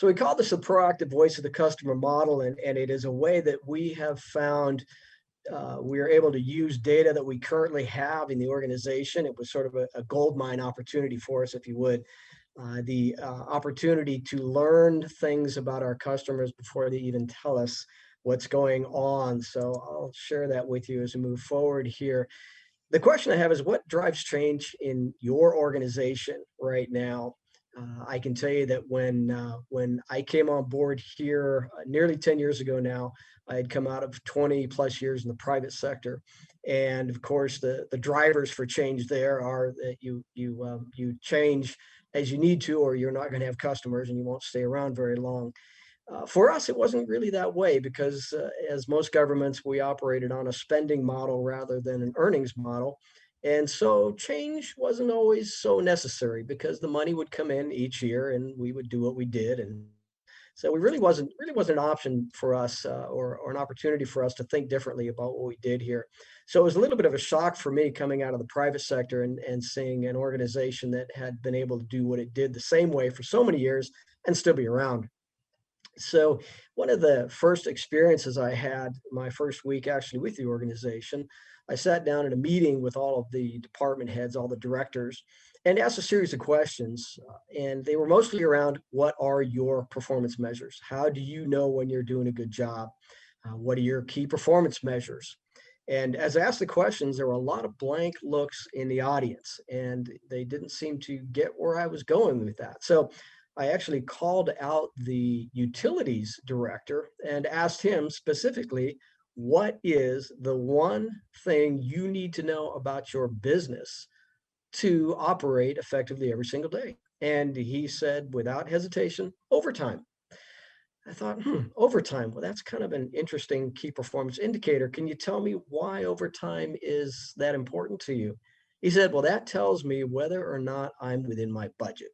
So we call this the proactive voice of the customer model, and it is a way that we have found we are able to use data that we currently have in the organization. It was sort of a gold mine opportunity for us, if you would. The opportunity to learn things about our customers before they even tell us what's going on. So I'll share that with you as we move forward here. The question I have is, what drives change in your organization right now? I can tell you that when I came on board here nearly 10 years ago now, I had come out of 20 plus years in the private sector, and of course the drivers for change there are that you change as you need to, or you're not going to have customers and you won't stay around very long. For us, it wasn't really that way because, as most governments, we operated on a spending model rather than an earnings model. And so change wasn't always so necessary because the money would come in each year and we would do what we did. And so we really wasn't an option for us or an opportunity for us to think differently about what we did here. So it was a little bit of a shock for me coming out of the private sector and seeing an organization that had been able to do what it did the same way for so many years and still be around. So one of the first experiences I had my first week actually with the organization, I sat down in a meeting with all of the department heads, all the directors, and asked a series of questions. And they were mostly around, what are your performance measures? How do you know when you're doing a good job? What are your key performance measures? And as I asked the questions, there were a lot of blank looks in the audience, and they didn't seem to get where I was going with that. So I actually called out the utilities director and asked him specifically, what is the one thing you need to know about your business to operate effectively every single day? And he said, without hesitation, overtime. I thought, overtime. Well, that's kind of an interesting key performance indicator. Can you tell me why overtime is that important to you? He said, well, that tells me whether or not I'm within my budget.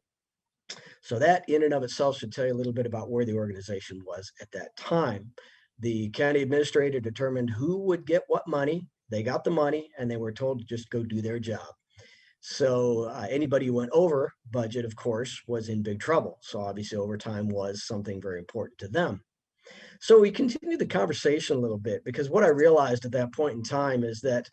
So that in and of itself should tell you a little bit about where the organization was at that time. The county administrator determined who would get what money. They got the money and they were told to just go do their job. So anybody who went over budget, of course, was in big trouble. So obviously overtime was something very important to them. So we continued the conversation a little bit because what I realized at that point in time is that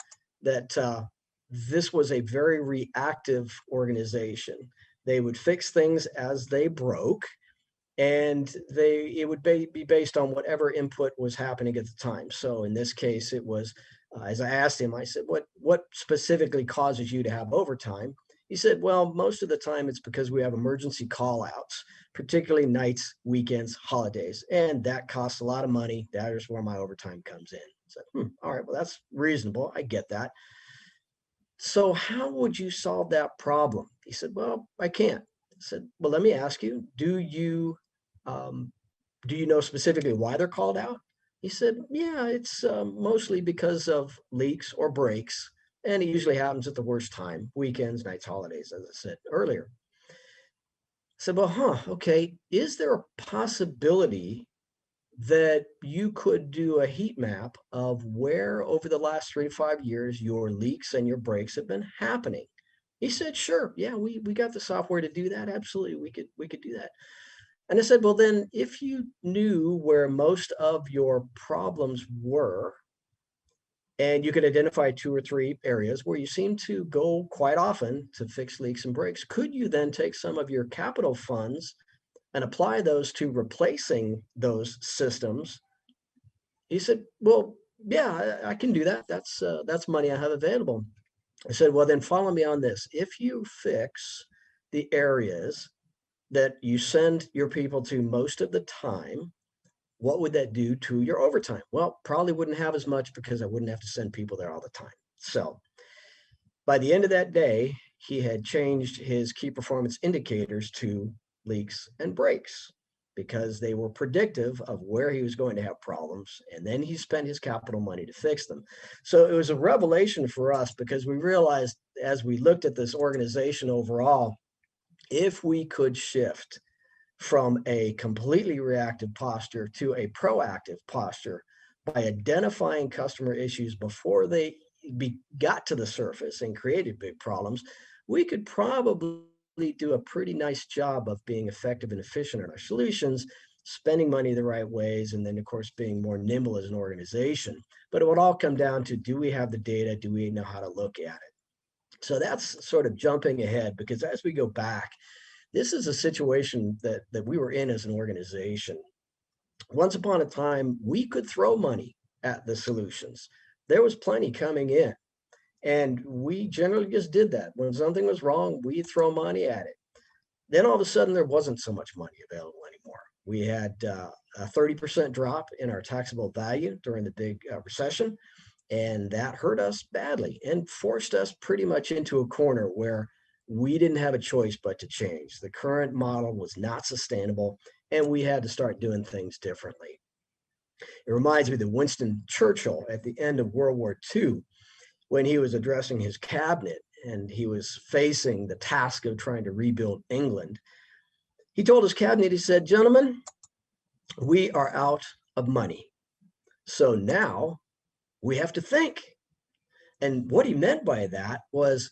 this was a very reactive organization. They would fix things as they broke, and it would be based on whatever input was happening at the time. So in this case, it was as I asked him, I said, "What specifically causes you to have overtime?" He said, "Well, most of the time it's because we have emergency call outs, particularly nights, weekends, holidays, and that costs a lot of money. That is where my overtime comes in." I said, "All right, well, that's reasonable. I get that. So how would you solve that problem?" He said, "Well, I can't." I said, "Well, let me ask you, um, do you know specifically why they're called out?" He said, "Yeah, it's mostly because of leaks or breaks, and it usually happens at the worst time, weekends, nights, holidays, as I said earlier." I said, "Well, okay. Is there a possibility that you could do a heat map of where over the last 3 to 5 years your leaks and your breaks have been happening?" He said, "Sure. Yeah, we got the software to do that. Absolutely. We could do that." And I said, "Well, then if you knew where most of your problems were and you could identify 2 or 3 areas where you seem to go quite often to fix leaks and breaks, could you then take some of your capital funds and apply those to replacing those systems?" He said, "Well, yeah, I can do that. That's money I have available." I said, "Well, then follow me on this. If you fix the areas that you send your people to most of the time, what would that do to your overtime?" "Well, probably wouldn't have as much because I wouldn't have to send people there all the time." So by the end of that day, he had changed his key performance indicators to leaks and breaks because they were predictive of where he was going to have problems. And then he spent his capital money to fix them. So it was a revelation for us because we realized as we looked at this organization overall, if we could shift from a completely reactive posture to a proactive posture by identifying customer issues before they got to the surface and created big problems, we could probably do a pretty nice job of being effective and efficient in our solutions, spending money the right ways, and then of course being more nimble as an organization. But it would all come down to, do we have the data? Do we know how to look at it? So that's sort of jumping ahead, because as we go back, this is a situation that we were in as an organization. Once upon a time, we could throw money at the solutions. There was plenty coming in, and we generally just did that. When something was wrong, we throw money at it. Then all of a sudden, there wasn't so much money available anymore. We had a 30% drop in our taxable value during the big recession, and that hurt us badly and forced us pretty much into a corner where we didn't have a choice but to change. The current model was not sustainable, and we had to start doing things differently. It reminds me that Winston Churchill, at the end of World War II, when he was addressing his cabinet and he was facing the task of trying to rebuild England, he told his cabinet, he said, "Gentlemen, we are out of money. So now we have to think." And what he meant by that was,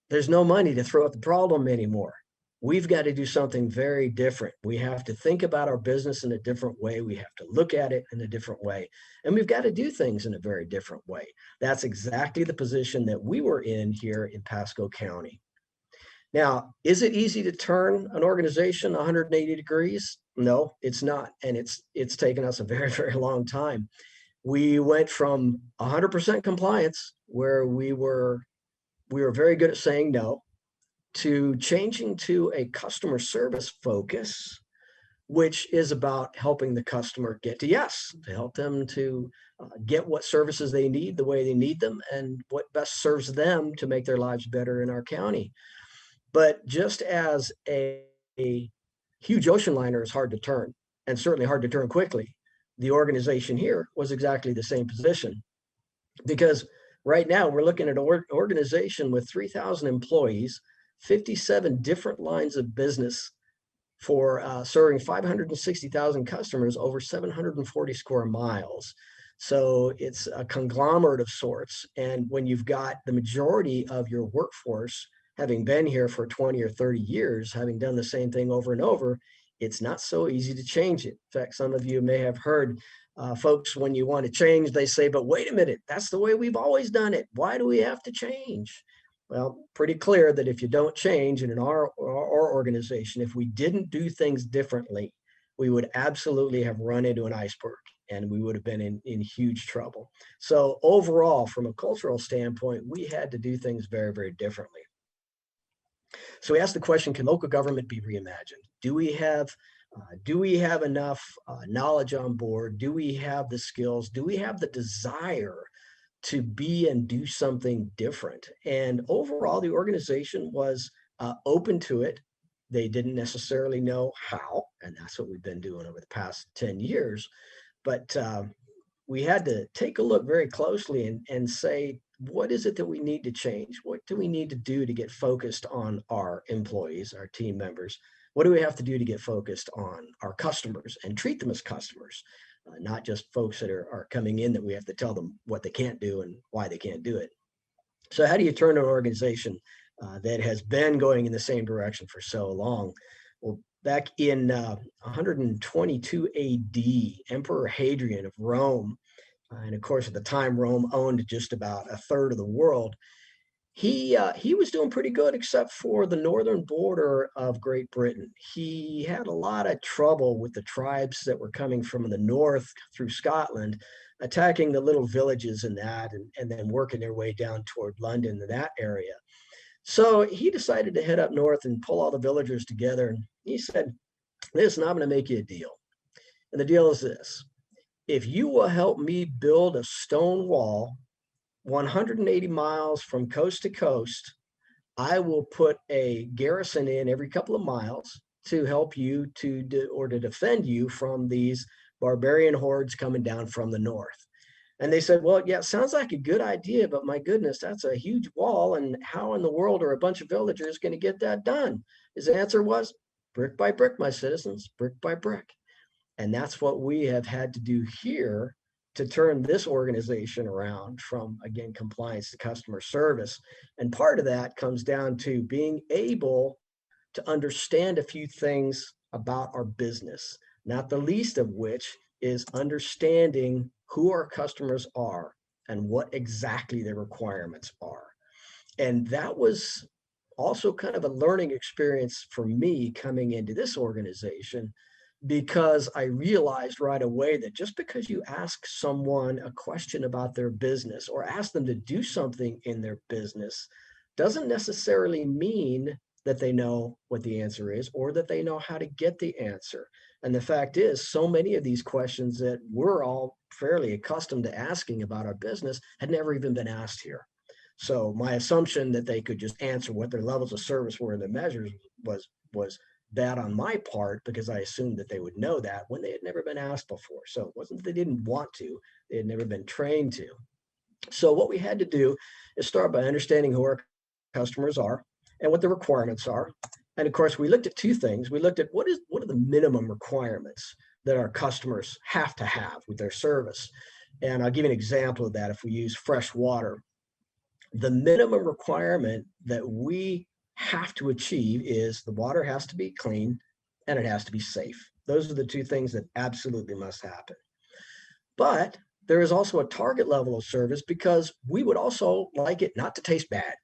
there's no money to throw at the problem anymore. We've got to do something very different. We have to think about our business in a different way. We have to look at it in a different way. And we've got to do things in a very different way. That's exactly the position that we were in here in Pasco County. Now, is it easy to turn an organization 180 degrees? No, it's not. And it's taken us a very, very long time. We went from 100% compliance, where we were very good at saying no, to changing to a customer service focus, which is about helping the customer get to yes, to help them to get what services they need the way they need them, and what best serves them to make their lives better in our county. But just as a huge ocean liner is hard to turn, and certainly hard to turn quickly, the organization here was exactly the same position. Because right now we're looking at an organization with 3,000 employees, 57 different lines of business, for serving 560,000 customers over 740 square miles. So it's a conglomerate of sorts. And when you've got the majority of your workforce having been here for 20 or 30 years, having done the same thing over and over, it's not so easy to change it. In fact, some of you may have heard folks, when you want to change, they say, "But wait a minute, that's the way we've always done it. Why do we have to change?" Well, pretty clear that if you don't change, and in our organization, if we didn't do things differently, we would absolutely have run into an iceberg, and we would have been in huge trouble. So overall, from a cultural standpoint, we had to do things very, very differently. So we asked the question, can local government be reimagined? Do we have enough knowledge on board? Do we have the skills? Do we have the desire to be and do something different? And overall, the organization was open to it. They didn't necessarily know how, and that's what we've been doing over the past 10 years. But we had to take a look very closely and say, what is it that we need to change? What do we need to do to get focused on our employees, our team members? What do we have to do to get focused on our customers and treat them as customers, not just folks that are coming in that we have to tell them what they can't do and why they can't do it? So how do you turn an organization that has been going in the same direction for so long? Well, back in 122 AD, Emperor Hadrian of Rome, and of course at the time Rome owned just about a third of the world, he was doing pretty good, except for the northern border of Great Britain. He had a lot of trouble with the tribes that were coming from the north through Scotland, attacking the little villages in that, and then working their way down toward London and that area. So he decided to head up north and pull all the villagers together. And he said, "Listen, I'm going to make you a deal. And the deal is this: if you will help me build a stone wall 180 miles from coast to coast, I will put a garrison in every couple of miles to help you to defend you from these barbarian hordes coming down from the north." And they said, "Well, yeah, it sounds like a good idea, but my goodness, that's a huge wall. And how in the world are a bunch of villagers going to get that done?" His answer was, "Brick by brick, my citizens, brick by brick." And that's what we have had to do here to turn this organization around from, again, compliance to customer service. And part of that comes down to being able to understand a few things about our business, not the least of which is understanding who our customers are and what exactly their requirements are. And that was also kind of a learning experience for me coming into this organization, because I realized right away that just because you ask someone a question about their business or ask them to do something in their business doesn't necessarily mean that they know what the answer is or that they know how to get the answer. And the fact is, so many of these questions that we're all fairly accustomed to asking about our business had never even been asked here. So my assumption that they could just answer what their levels of service were in the measures was bad on my part, because I assumed that they would know that when they had never been asked before. So it wasn't that they didn't want to, they had never been trained to. So what we had to do is start by understanding who our customers are and what the requirements are. And of course, we looked at two things. We looked at what are the minimum requirements that our customers have to have with their service. And I'll give you an example of that. If we use fresh water, the minimum requirement that we have to achieve is the water has to be clean and it has to be safe. Those are the two things that absolutely must happen. But there is also a target level of service, because we would also like it not to taste bad.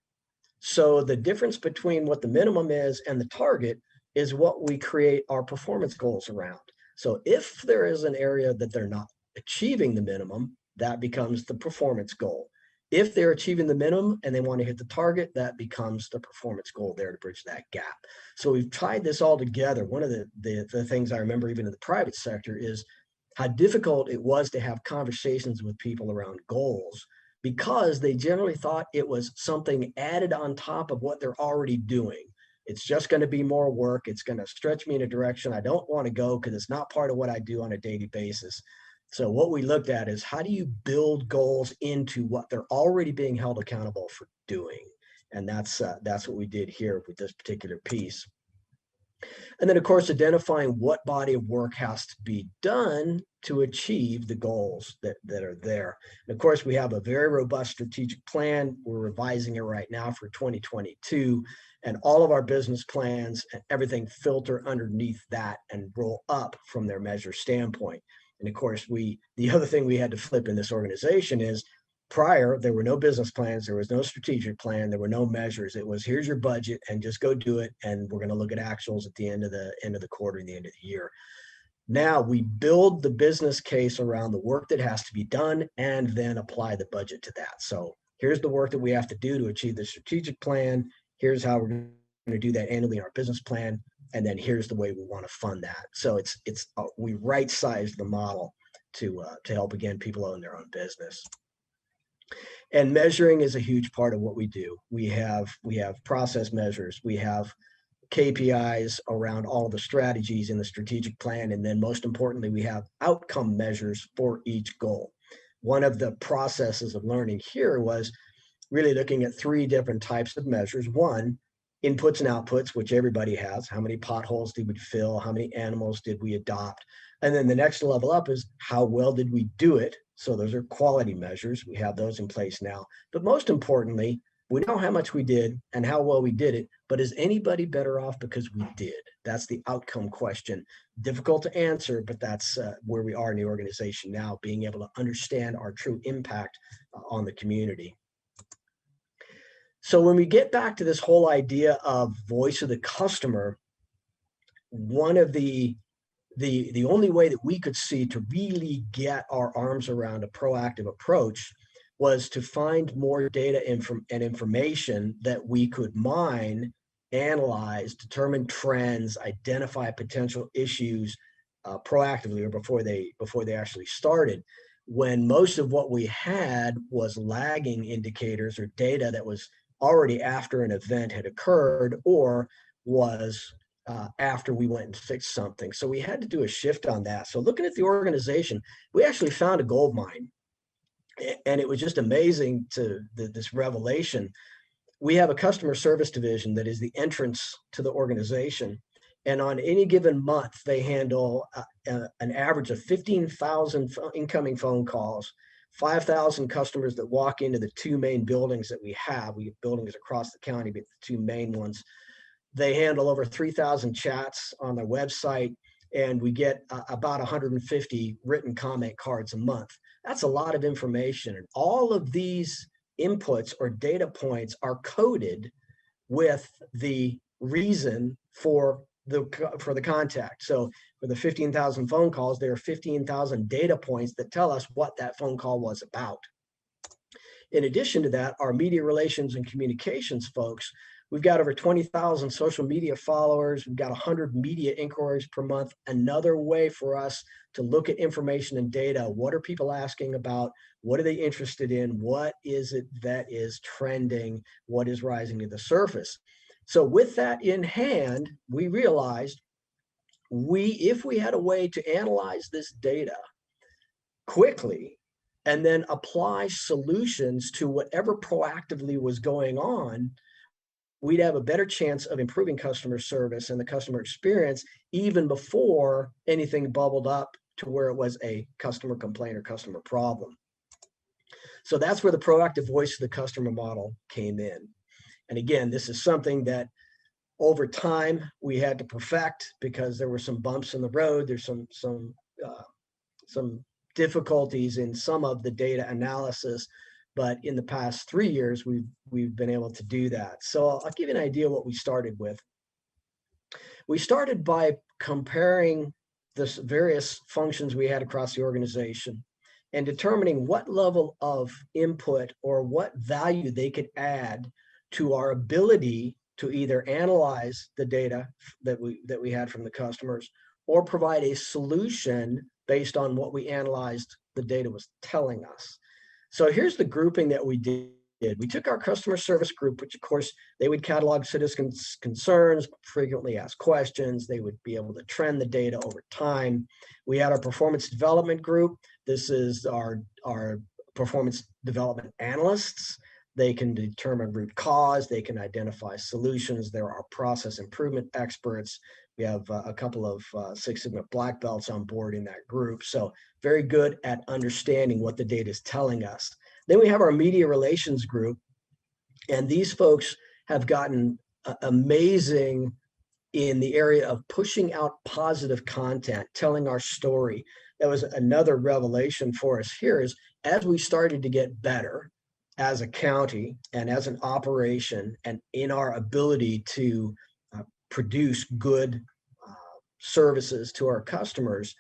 So the difference between what the minimum is and the target is what we create our performance goals around. So if there is an area that they're not achieving the minimum, that becomes the performance goal. If they're achieving the minimum and they want to hit the target, that becomes the performance goal there to bridge that gap. So we've tied this all together. One of the things I remember even in the private sector is how difficult it was to have conversations with people around goals, because they generally thought it was something added on top of what they're already doing. It's just going to be more work. It's going to stretch me in a direction I don't want to go because it's not part of what I do on a daily basis. So what we looked at is, how do you build goals into what they're already being held accountable for doing? And that's what we did here with this particular piece. And then, of course, identifying what body of work has to be done to achieve the goals that are there. And of course, we have a very robust strategic plan. We're revising it right now for 2022. And all of our business plans and everything filter underneath that and roll up from their measure standpoint. And of course, the other thing we had to flip in this organization is, prior, there were no business plans, there was no strategic plan, there were no measures. It was, here's your budget and just go do it, and we're going to look at actuals at the end of the quarter and the end of the year. Now we build the business case around the work that has to be done and then apply the budget to that. So here's the work that we have to do to achieve the strategic plan. Here's how we're going to do that annually in our business plan. And then here's the way we want to fund that. So we right-sized the model to help, again, people own their own business. And measuring is a huge part of what we do. We have process measures, we have KPIs around all the strategies in the strategic plan, and then most importantly, we have outcome measures for each goal. One of the processes of learning here was really looking at three different types of measures. One, inputs and outputs, which everybody has. How many potholes did we fill? How many animals did we adopt? And then the next level up is, how well did we do it? So those are quality measures. We have those in place now. But most importantly, we know how much we did and how well we did it, but is anybody better off because we did? That's the outcome question. Difficult to answer, but that's where we are in the organization now, being able to understand our true impact on the community. So when we get back to this whole idea of voice of the customer, one of the only way that we could see to really get our arms around a proactive approach was to find more data and information that we could mine, analyze, determine trends, identify potential issues proactively or before they actually started. When most of what we had was lagging indicators or data that was already after an event had occurred or was after we went and fixed something. So we had to do a shift on that. So looking at the organization, we actually found a gold mine. And it was just amazing to this revelation. We have a customer service division that is the entrance to the organization. And on any given month, they handle an average of 15,000 incoming phone calls, 5,000 customers that walk into the two main buildings that we have. We have buildings across the county, but the two main ones. They handle over 3,000 chats on their website, and we get about 150 written comment cards a month. That's a lot of information. And all of these inputs or data points are coded with the reason for the contact. So for the 15,000 phone calls, there are 15,000 data points that tell us what that phone call was about. In addition to that, our media relations and communications folks, we've got over 20,000 social media followers. We've got 100 media inquiries per month. Another way for us to look at information and data. What are people asking about? What are they interested in? What is it that is trending? What is rising to the surface? So with that in hand, we realized if we had a way to analyze this data quickly and then apply solutions to whatever proactively was going on, we'd have a better chance of improving customer service and the customer experience even before anything bubbled up to where it was a customer complaint or customer problem. So that's where the proactive voice of the customer model came in. And again, this is something that over time we had to perfect because there were some bumps in the road. There's some difficulties in some of the data analysis, but in the past 3 years, we've been able to do that. So I'll give you an idea what we started with. We started by comparing the various functions we had across the organization and determining what level of input or what value they could add to our ability to either analyze the data that we had from the customers or provide a solution based on what we analyzed the data was telling us. So here's the grouping that we did. We took our customer service group, which of course they would catalog citizens' concerns, frequently asked questions. They would be able to trend the data over time. We had our performance development group. This is our performance development analysts. They can determine root cause. They can identify solutions. There are process improvement experts. We have a couple of Six Sigma black belts on board in that group. So very good at understanding what the data is telling us. Then we have our media relations group, and these folks have gotten amazing in the area of pushing out positive content, telling our story. That was another revelation for us here is as we started to get better as a county and as an operation and in our ability to produce good services to our customers,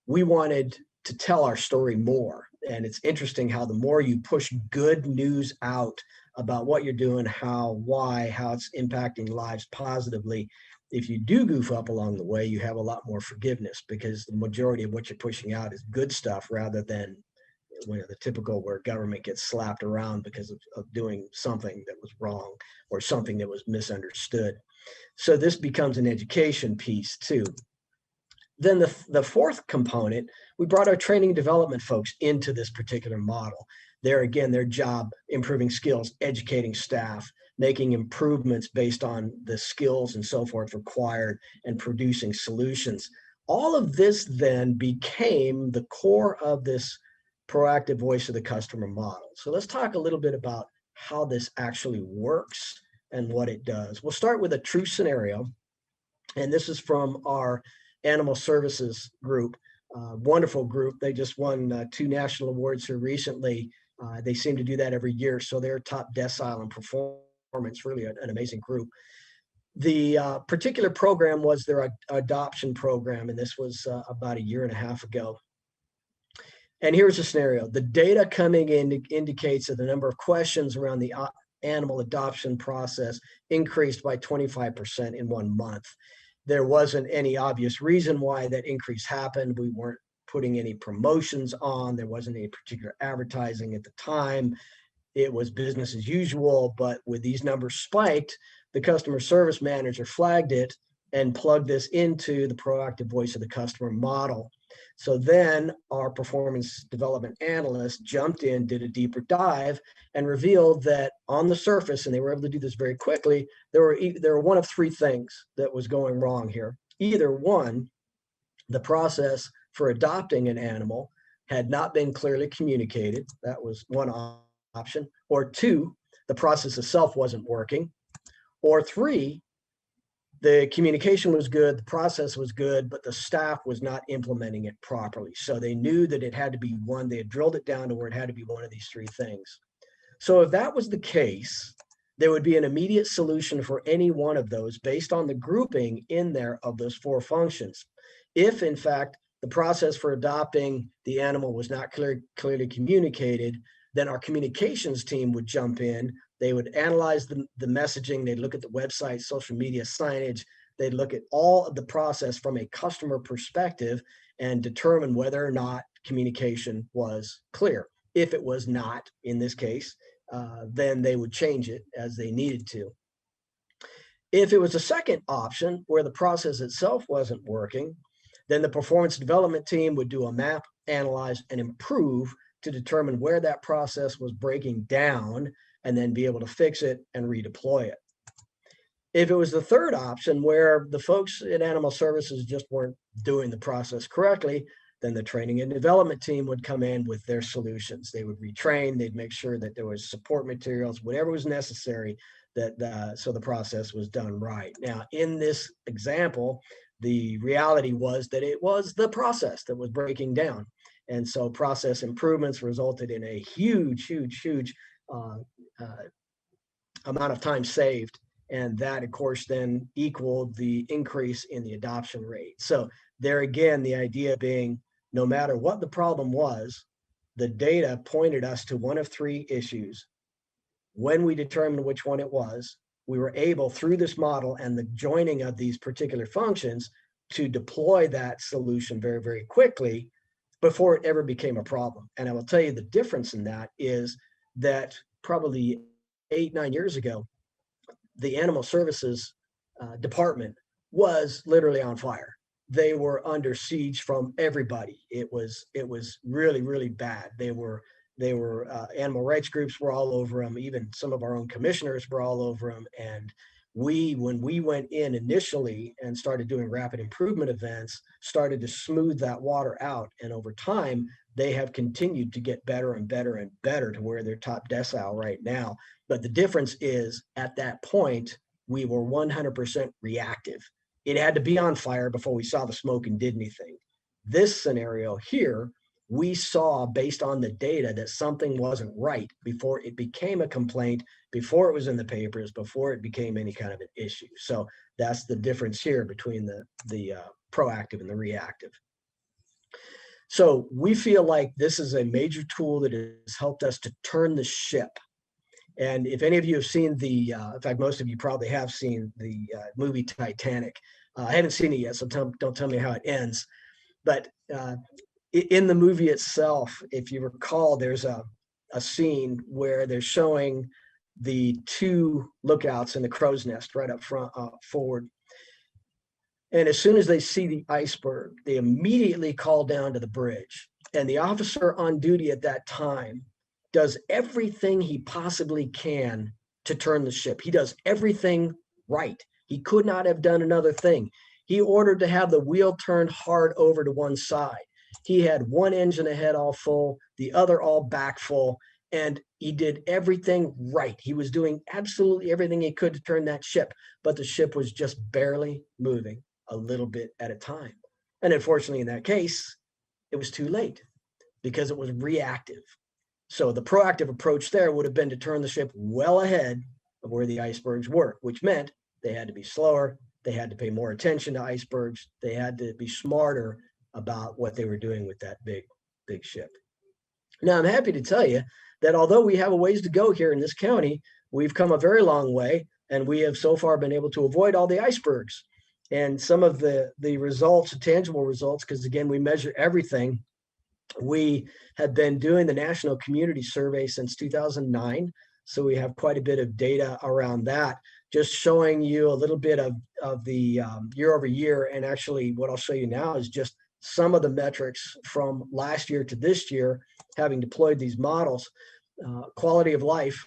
we wanted to tell our story more. And it's interesting how the more you push good news out about what you're doing, how it's impacting lives positively, if you do goof up along the way, you have a lot more forgiveness because the majority of what you're pushing out is good stuff rather than the typical where government gets slapped around because of doing something that was wrong or something that was misunderstood. So this becomes an education piece too. Then the fourth component, we brought our training and development folks into this particular model. There again, their job, improving skills, educating staff, making improvements based on the skills and so forth required, and producing solutions. All of this then became the core of this proactive voice of the customer model. So let's talk a little bit about how this actually works and what it does. We'll start with a true scenario, and this is from our animal services group, wonderful group. They just won 2 national awards here recently. They seem to do that every year, so they're top decile in performance, really an amazing group. The particular program was their adoption program, and this was about 1.5 years ago. And here's the scenario. The data coming in indicates that the number of questions around the animal adoption process increased by 25% in 1 month. There wasn't any obvious reason why that increase happened. We weren't putting any promotions on. There wasn't any particular advertising at the time. It was business as usual, but with these numbers spiked, the customer service manager flagged it and plugged this into the proactive voice of the customer model. So then our performance development analyst jumped in, did a deeper dive, and revealed that on the surface, and they were able to do this very quickly, there were one of 3 things that was going wrong here. Either one, the process for adopting an animal had not been clearly communicated. That was one option. Or 2, the process itself wasn't working. Or 3, the communication was good, the process was good, but the staff was not implementing it properly. So they knew that it had to be one, they had drilled it down to where it had to be one of these three things. So if that was the case, there would be an immediate solution for any one of those based on the grouping in there of those four functions. If in fact the process for adopting the animal was not clearly communicated, then our communications team would jump in. They would analyze the messaging. They'd look at the website, social media signage. They'd look at all of the process from a customer perspective and determine whether or not communication was clear. If it was not, in this case, then they would change it as they needed to. If it was a second option where the process itself wasn't working, then the performance development team would do a map, analyze, and improve to determine where that process was breaking down and then be able to fix it and redeploy it. If it was the third option where the folks in animal services just weren't doing the process correctly, then the training and development team would come in with their solutions. They would retrain, they'd make sure that there was support materials, whatever was necessary, so the process was done right. Now, in this example, the reality was that it was the process that was breaking down. And so process improvements resulted in a huge amount of time saved. And that, of course, then equaled the increase in the adoption rate. So there again, the idea being, no matter what the problem was, the data pointed us to one of three issues. When we determined which one it was, we were able, through this model and the joining of these particular functions, to deploy that solution very, very quickly before it ever became a problem. And I will tell you the difference in that is that probably 8-9 years ago, the animal services department was literally on fire. They were under siege from everybody. It was really, really bad. They were animal rights groups were all over them. Even some of our own commissioners were all over them. And when we went in initially and started doing rapid improvement events, started to smooth that water out. And over time, they have continued to get better and better and better to where they're top decile right now. But the difference is, at that point, we were 100% reactive. It had to be on fire before we saw the smoke and did anything. This scenario here, we saw based on the data that something wasn't right before it became a complaint, before it was in the papers, before it became any kind of an issue. So that's the difference here between the proactive and the reactive. So we feel like this is a major tool that has helped us to turn the ship. And if any of you have seen in fact, most of you probably have seen the movie Titanic. I haven't seen it yet, so don't tell me how it ends. But in the movie itself, if you recall, there's a scene where they're showing the two lookouts in the crow's nest right up front, forward. And as soon as they see the iceberg, they immediately call down to the bridge. And the officer on duty at that time does everything he possibly can to turn the ship. He does everything right. He could not have done another thing. He ordered to have the wheel turned hard over to one side. He had one engine ahead all full, the other all back full, and he did everything right. He was doing absolutely everything he could to turn that ship, but the ship was just barely moving a little bit at a time. And unfortunately, in that case, it was too late because it was reactive. So the proactive approach there would have been to turn the ship well ahead of where the icebergs were, which meant they had to be slower, they had to pay more attention to icebergs, they had to be smarter about what they were doing with that big ship. Now, I'm happy to tell you that although we have a ways to go here in this county, we've come a very long way, and we have so far been able to avoid all the icebergs. And some of the results, tangible results, because again, we measure everything. We have been doing the National Community Survey since 2009. So we have quite a bit of data around that, just showing you a little bit of the year over year. And actually what I'll show you now is just some of the metrics from last year to this year, having deployed these models. Quality of life,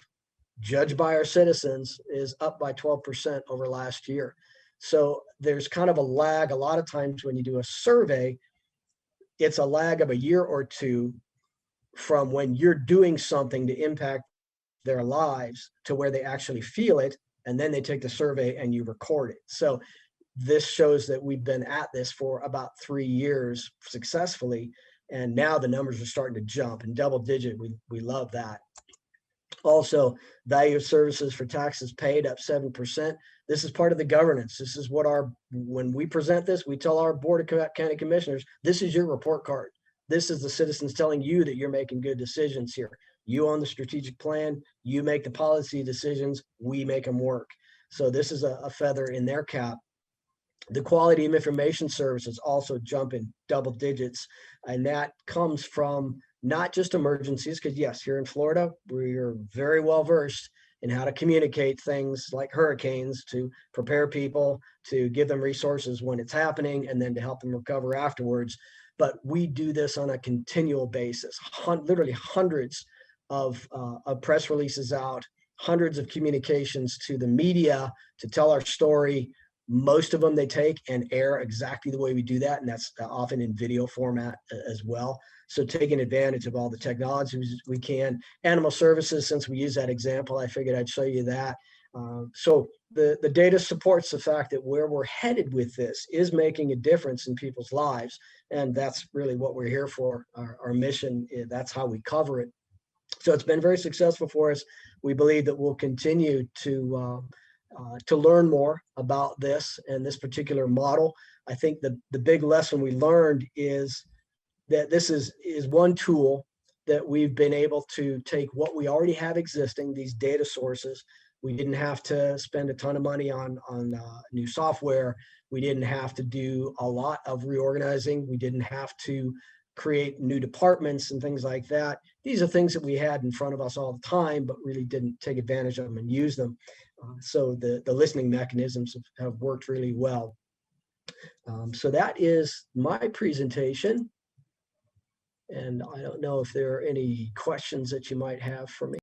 judged by our citizens, is up by 12% over last year. So there's kind of a lag. A lot of times when you do a survey, it's a lag of a year or two from when you're doing something to impact their lives to where they actually feel it and then they take the survey and you record it. So this shows that we've been at this for about 3 years successfully, and now the numbers are starting to jump and double digit. We love that. Also, value of services for taxes paid up 7%. This is part of the governance. This is what when we present this, we tell our board of county commissioners, this is your report card. This is the citizens telling you that you're making good decisions here. You own the strategic plan, you make the policy decisions, we make them work. So this is a feather in their cap. The quality of information services also jump in double digits, and that comes from not just emergencies, because yes, here in Florida, we're very well versed in how to communicate things like hurricanes, to prepare people, to give them resources when it's happening, and then to help them recover afterwards. But we do this on a continual basis, literally hundreds of press releases out, hundreds of communications to the media to tell our story. Most of them they take and air exactly the way we do that, and that's often in video format as well. So taking advantage of all the technologies we can. Animal services, since we use that example, I figured I'd show you that. So the data supports the fact that where we're headed with this is making a difference in people's lives, and that's really what we're here for. Our mission, that's how we cover it. So it's been very successful for us. We believe that we'll continue to learn more about this and this particular model. I think the big lesson we learned is that this is one tool that we've been able to take what we already have existing, these data sources. We didn't have to spend a ton of money on new software. We didn't have to do a lot of reorganizing. We didn't have to create new departments and things like that. These are things that we had in front of us all the time, but really didn't take advantage of them and use them. So the listening mechanisms have worked really well. So that is my presentation. And I don't know if there are any questions that you might have for me.